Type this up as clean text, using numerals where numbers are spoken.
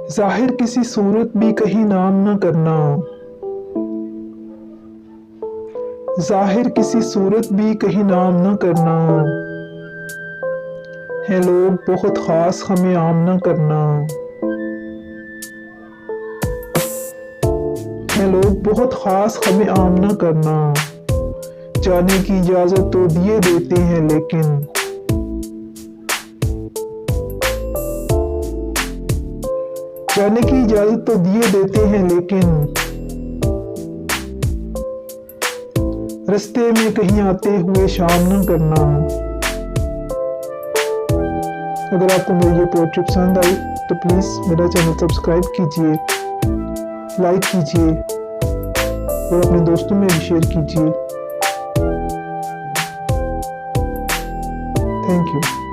जाहिर किसी सूरत भी कहीं नाम न करना, जाहिर किसी सूरत भी कहीं नाम न करना। है लोग बहुत खास हमें आम न करना, है लोग बहुत खास हमें आम न करना। जाने की इजाजत तो दिए देते हैं लेकिन, जाने की इजाजत तो दिए देते हैं लेकिन, रास्ते में कहीं आते हुए शाम न करना। अगर आपको मेरी ये पोएट्री पसंद आई तो प्लीज़ मेरा चैनल सब्सक्राइब कीजिए, लाइक कीजिए और अपने दोस्तों में भी शेयर कीजिए। Thank you.